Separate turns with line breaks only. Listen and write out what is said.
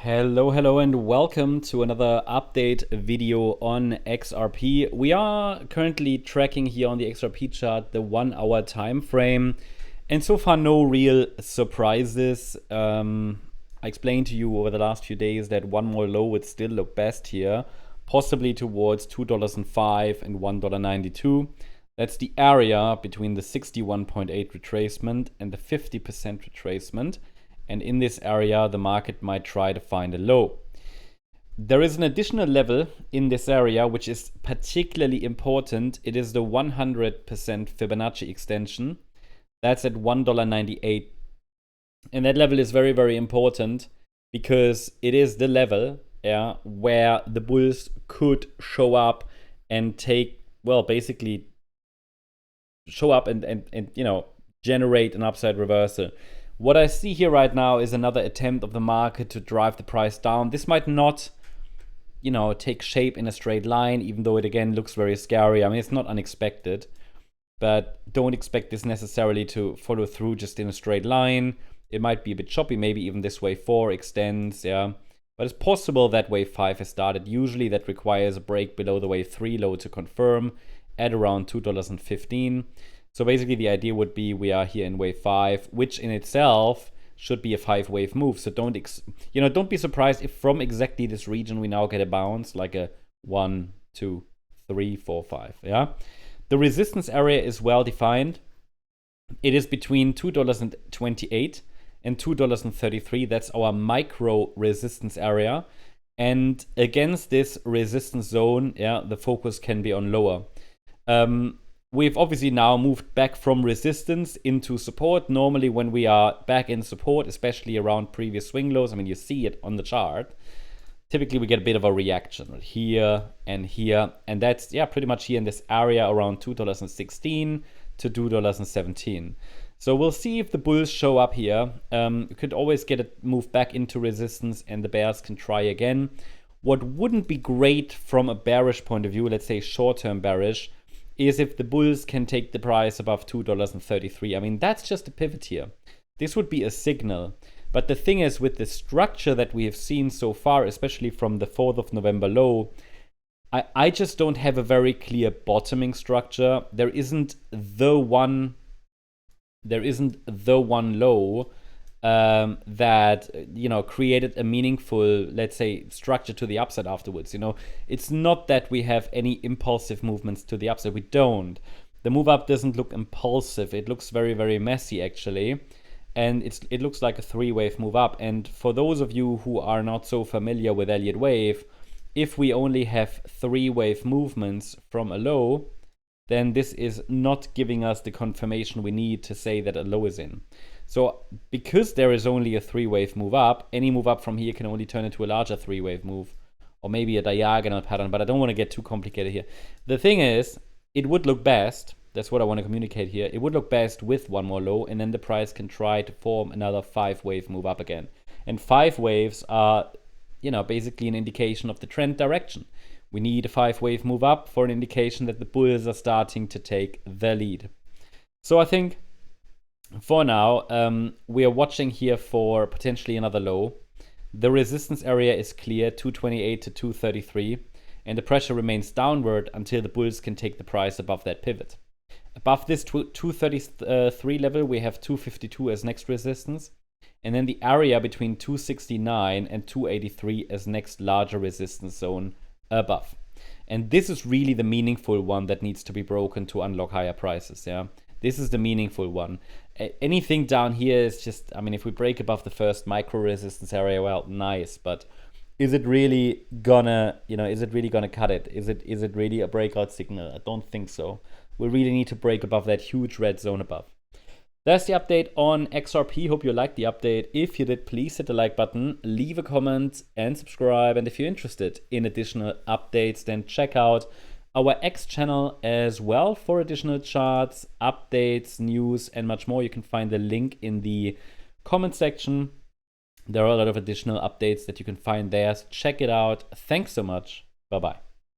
Hello, and welcome to another update video on XRP. We are currently tracking here on the XRP chart the 1 hour time frame, and so far no real surprises. I explained to you over the last few days that one more low would still look best here, possibly towards $2.05 and $1.92. That's the area between the 61.8 retracement and the 50% retracement. And in this area, the market might try to find a low. There is an additional level in this area, which is particularly important. It is the 100% Fibonacci extension. That's at $1.98. And that level is very, very important because it is the level where the bulls could show up and basically show up and generate an upside reversal. What I see here right now is another attempt of the market to drive the price down. This might not, take shape in a straight line, even though it again looks very scary. I mean, it's not unexpected, but don't expect this necessarily to follow through just in a straight line. It might be a bit choppy, maybe even this wave 4 extends, But it's possible that wave 5 has started. Usually that requires a break below the wave 3 low to confirm at around $2.15. So basically the idea would be we are here in wave 5, which in itself should be a 5-wave move. So don't be surprised if from exactly this region we now get a bounce like a 1, 2, 3, 4, 5. The resistance area is well defined. It is between $2.28 and $2.33. That's our micro resistance area. And against this resistance zone, the focus can be on lower. We've obviously now moved back from resistance into support. Normally when we are back in support, especially around previous swing lows, I mean, you see it on the chart, typically we get a bit of a reaction here and here. And that's, pretty much here in this area around $2.16 to $2.17. So we'll see if the bulls show up here. You could always get it moved back into resistance and the bears can try again. What wouldn't be great from a bearish point of view, let's say short-term bearish, is if the bulls can take the price above $2.33. I mean, that's just a pivot here. This would be a signal. But the thing is, with the structure that we have seen so far, especially from the 4th of November low, I just don't have a very clear bottoming structure. There isn't the one low that created a meaningful, let's say, structure to the upside afterwards. It's not that we have any impulsive movements to the upside. We don't. The move up doesn't look impulsive. It looks very, very messy actually, and it looks like a 3-wave move up. And for those of you who are not so familiar with Elliott Wave, if we only have 3-wave movements from a low, then this is not giving us the confirmation we need to say that a low is in. So because there is only a 3-wave move up, any move up from here can only turn into a larger 3-wave move, or maybe a diagonal pattern, but I don't want to get too complicated here. The thing is, it would look best, that's what I want to communicate here, it would look best with one more low, and then the price can try to form another 5-wave move up again. And 5 waves are, basically an indication of the trend direction. We need a 5-wave move up for an indication that the bulls are starting to take the lead. So I think for now, we are watching here for potentially another low. The resistance area is clear, 228 to 233, and the pressure remains downward until the bulls can take the price above that pivot. Above this 233 level, we have 252 as next resistance, and then the area between 269 and 283 as next larger resistance zone above. And this is really the meaningful one that needs to be broken to unlock higher prices. This is the meaningful one. Anything down here is just, I mean, if we break above the first micro resistance area, well, nice, but is it really gonna, cut it? Is it really a breakout signal? I don't think so. We really need to break above that huge red zone above. That's the update on XRP. Hope you liked the update. If you did, please hit the like button, leave a comment and subscribe. And if you're interested in additional updates, then check out our X channel as well for additional charts, updates, news, and much more. You can find the link in the comment section. There are a lot of additional updates that you can find there. So check it out. Thanks so much. Bye-bye.